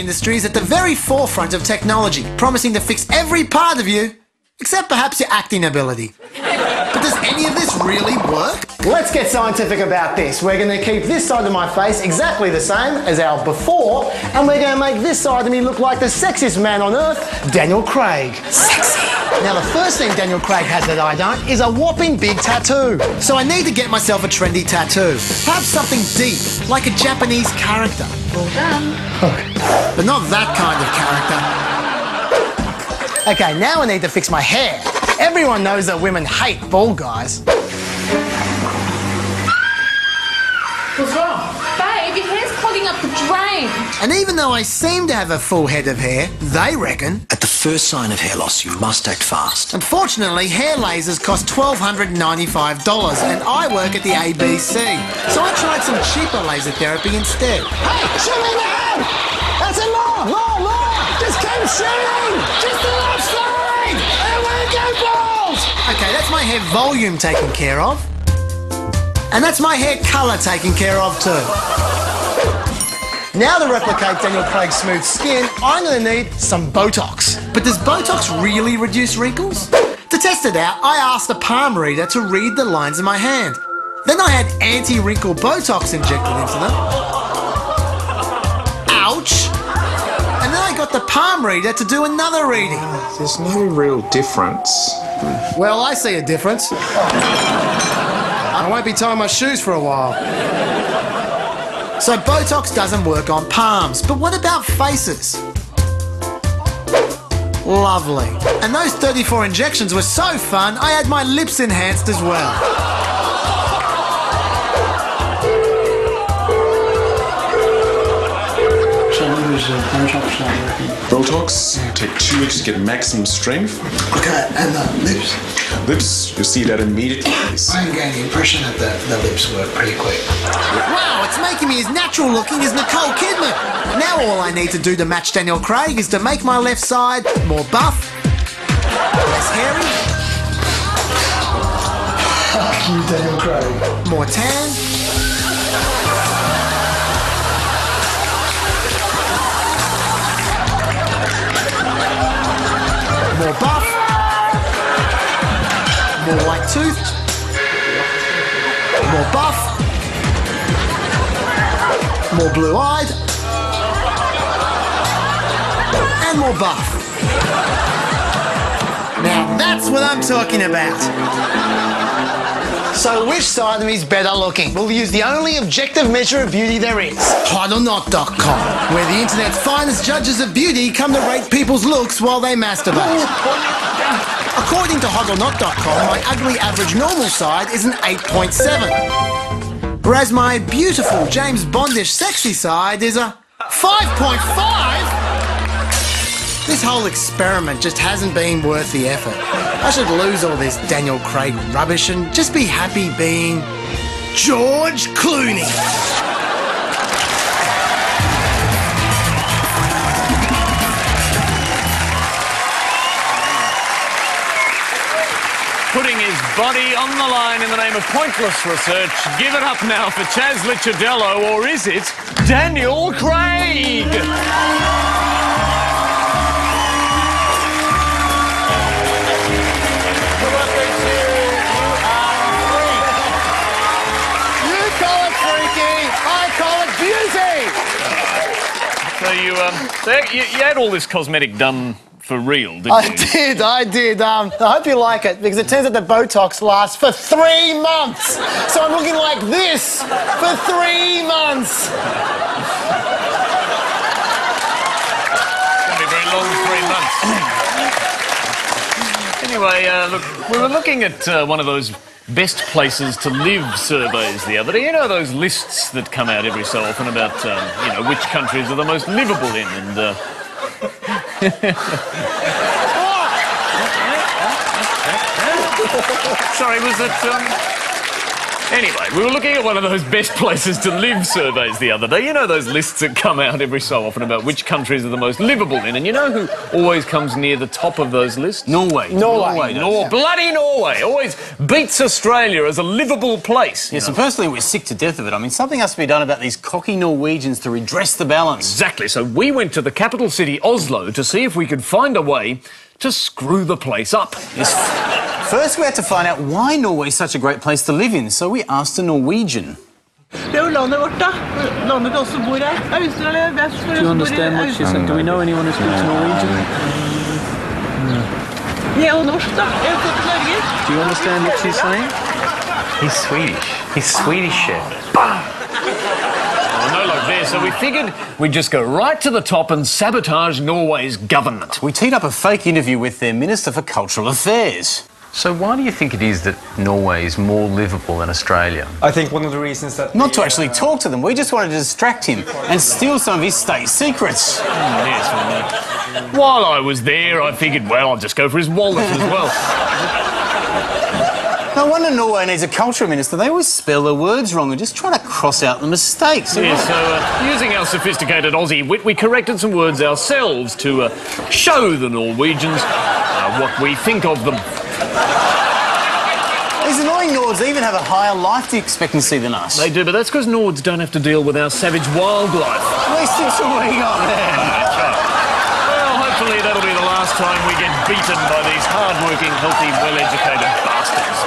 industry is at the very forefront of technology, promising to fix every part of you, except perhaps your acting ability. But does any of this really work? Let's get scientific about this. We're going to keep this side of my face exactly the same as our before, and we're going to make this side of me look like the sexiest man on earth, Daniel Craig. Sexy. Now, the first thing Daniel Craig has that I don't is a whopping big tattoo. So I need to get myself a trendy tattoo. Perhaps something deep, like a Japanese character. Well done. But not that kind of character. Okay, now I need to fix my hair. Everyone knows that women hate bald guys. What's wrong? Babe, your hair's clogging up the drain. And even though I seem to have a full head of hair, they reckon... At the first sign of hair loss, you must act fast. Unfortunately, hair lasers cost $1,295 and I work at the ABC. So I tried some cheaper laser therapy instead. Hey, shoot me in the head! That's it, more! Just keep shooting! Just the left side! And we're go balls! Okay, that's my hair volume taken care of. And that's my hair colour taken care of too. Now to replicate Daniel Craig's smooth skin, I'm going to need some Botox. But does Botox really reduce wrinkles? To test it out, I asked a palm reader to read the lines in my hand. Then I had anti-wrinkle Botox injected into them. Ouch! And then I got the palm reader to do another reading. There's no real difference. Well, I see a difference. I won't be tying my shoes for a while. So Botox doesn't work on palms, but what about faces? Lovely. And those 34 injections were so fun, I had my lips enhanced as well. Botox, take 2 weeks to get maximum strength. Okay, and the lips? Lips, you see that immediately. I am getting the impression that the lips work pretty quick. Wow, it's making me as natural looking as Nicole Kidman. Now all I need to do to match Daniel Craig is to make my left side more buff, less hairy, Fuck you, Daniel Craig. more tan, more buff, more white tooth, more buff, more blue-eyed, and more buff. Now that's what I'm talking about. So which side of me is better looking? We'll use the only objective measure of beauty there is. HotOrNot.com, where the internet's finest judges of beauty come to rate people's looks while they masturbate. According to HotOrNot.com, my ugly average normal side is an 8.7. Whereas my beautiful James Bondish sexy side is a 5.5? This whole experiment just hasn't been worth the effort. I should lose all this Daniel Craig rubbish and just be happy being George Clooney. Putting his body on the line in the name of pointless research. Give it up now for Chaz Licciardello, or is it Daniel Craig? So you had all this cosmetic done for real, didn't you? I did. I hope you like it, because it turns out that Botox lasts for 3 months. So I'm looking like this for 3 months. It's going to be a very long 3 months. Anyway, look, we were looking at one of those best places to live surveys the other day. You know, those lists that come out every so often about, you know, which countries are the most livable in, and... Sorry, was it, Anyway, we were looking at one of those best places to live surveys the other day. You know those lists that come out every so often about which countries are the most livable in, and you know who always comes near the top of those lists? Norway. Bloody Norway always beats Australia as a livable place. Yes, and personally we're sick to death of it. I mean, something has to be done about these cocky Norwegians to redress the balance. Exactly, so we went to the capital city, Oslo, to see if we could find a way to screw the place up. Yes. First, we had to find out why Norway is such a great place to live in, so we asked a Norwegian. Det er jo landet vårt, da. Landet vi også bor her. Australia, vest for oss. Do you understand what she's saying? Do we know anyone who speaks Norwegian? Jeg er jo norsk, da. Jeg er født i Norge. Do you understand what she's saying? He's Swedish. He's Swedish shit. Well, no luck there, so we figured we'd just go right to the top and sabotage Norway's government. We teed up a fake interview with their Minister for Cultural Affairs. So why do you think it is that Norway is more livable than Australia? I think one of the reasons that... Not to actually talk to them, we just wanted to distract him and steal some of his state secrets. Yes, well, while I was there, I figured, well, I'll just go for his wallet as well. No wonder Norway needs a culture minister. They always spell the words wrong and just try to cross out the mistakes. Yes, so using our sophisticated Aussie wit, we corrected some words ourselves to show the Norwegians what we think of them. These annoying Nords even have a higher life expectancy than us. They do, but that's because Nords don't have to deal with our savage wildlife. At least it's what we got there. That's right. Well, hopefully that'll be the last time we get beaten by these hard-working, healthy, well-educated bastards.